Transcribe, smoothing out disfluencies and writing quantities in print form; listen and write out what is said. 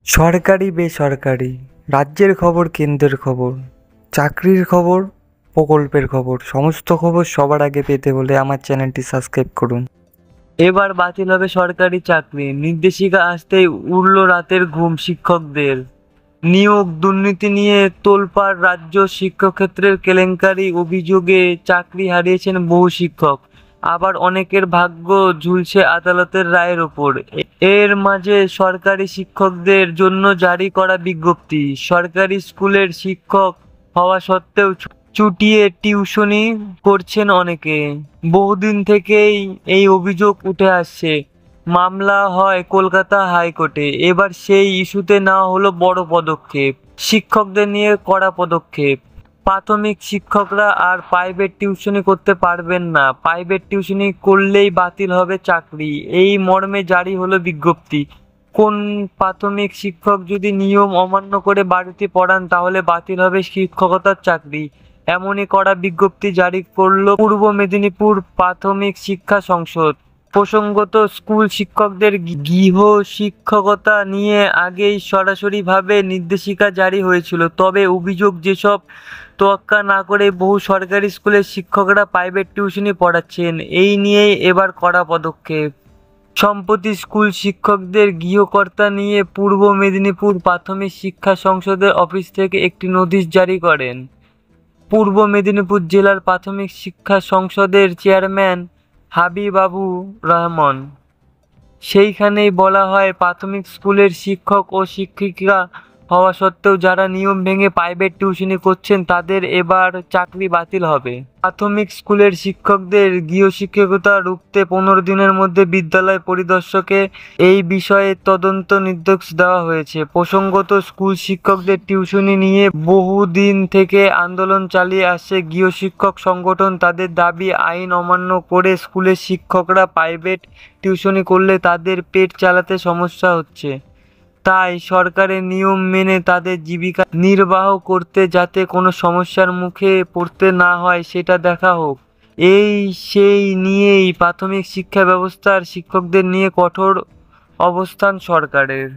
সরকারি বেসরকারি, রাজ্যের খবর কেন্দ্রের খবর, চাকরির খবর, প্রকল্পের খবর, সমস্ত খবর সবার আগে পেতে হলে আমার চ্যানেলটি সাবস্ক্রাইব করুন। এবার বাতিল হবে সরকারি চাকরি, নির্দেশিকা আসতেই উড়ল রাতের ঘুম শিক্ষকদের। নিয়োগ দুর্নীতি নিয়ে তোলপাড় রাজ্য, শিক্ষাক্ষেত্রের কেলেঙ্কারি অভিযোগে চাকরি হারিয়েছেন বহু শিক্ষক, আবার অনেকের ভাগ্য ঝুলছে আদালতের রায়ের ওপর। এর মাঝে সরকারি শিক্ষকদের জন্য জারি করা বিজ্ঞপ্তি, সরকারি স্কুলের শিক্ষক হওয়া সত্ত্বেও চুটিয়ে টিউশনি করছেন অনেকে। বহুদিন থেকেই এই অভিযোগ উঠে আসছে, মামলা হয় কলকাতা হাইকোর্টে। এবার সেই ইস্যুতে নেওয়া হলো বড় পদক্ষেপ, শিক্ষকদের নিয়ে কড়া পদক্ষেপ। প্রাথমিক শিক্ষকরা আর প্রাইভেট টিউশনি করতে পারবেন না, প্রাইভেট টিউশনি করলেই বাতিল হবে চাকরি, এই মর্মে জারি হলো বিজ্ঞপ্তি। কোন প্রাথমিক শিক্ষক যদি নিয়ম অমান্য করে বাড়িতে পড়ান তাহলে বাতিল হবে শিক্ষকতার চাকরি, এমনই কড়া বিজ্ঞপ্তি জারি করল পূর্ব মেদিনীপুর প্রাথমিক শিক্ষা সংসদ। প্রসঙ্গত, স্কুল শিক্ষকদের গৃহ শিক্ষকতা নিয়ে আগেই সরাসরিভাবে নির্দেশিকা জারি হয়েছিল, তবে অভিযোগ যেসব তোয়াক্কা না করে বহু সরকারি স্কুলের শিক্ষকরা প্রাইভেট টিউশনি পড়াচ্ছেন, এই নিয়েই এবার কড়া পদক্ষেপ। সম্প্রতি স্কুল শিক্ষকদের গৃহকর্তা নিয়ে পূর্ব মেদিনীপুর প্রাথমিক শিক্ষা সংসদের অফিস থেকে একটি নোটিশ জারি করেন পূর্ব মেদিনীপুর জেলার প্রাথমিক শিক্ষা সংসদের চেয়ারম্যান হাবিবাবুর রহমান। সেইখানেই বলা হয়, প্রাথমিক স্কুলের শিক্ষক ও শিক্ষিকা হওয়া সত্ত্বেও যারা নিয়ম ভেঙে প্রাইভেট টিউশনি করছেন তাদের এবার চাকরি বাতিল হবে। প্রাথমিক স্কুলের শিক্ষকদের গৃহশিক্ষকতা রুখতে 15 দিনের মধ্যে বিদ্যালয় পরিদর্শককে এই বিষয়ে তদন্ত নির্দেশ দেওয়া হয়েছে। প্রসঙ্গত, স্কুল শিক্ষকদের টিউশনি নিয়ে বহুদিন থেকে আন্দোলন চালিয়ে আসছে গৃহশিক্ষক সংগঠন। তাদের দাবি, আইন অমান্য করে স্কুলের শিক্ষকরা প্রাইভেট টিউশনি করলে তাদের পেট চালাতে সমস্যা হচ্ছে, তাই সরকারের নিয়ম মেনে তাদের জীবিকা নির্বাহ করতে যাতে কোনো সমস্যার মুখে পড়তে না হয় সেটা দেখা হোক। সেই নিয়েই প্রাথমিক শিক্ষা ব্যবস্থার শিক্ষকদের নিয়ে কঠোর অবস্থান সরকারের।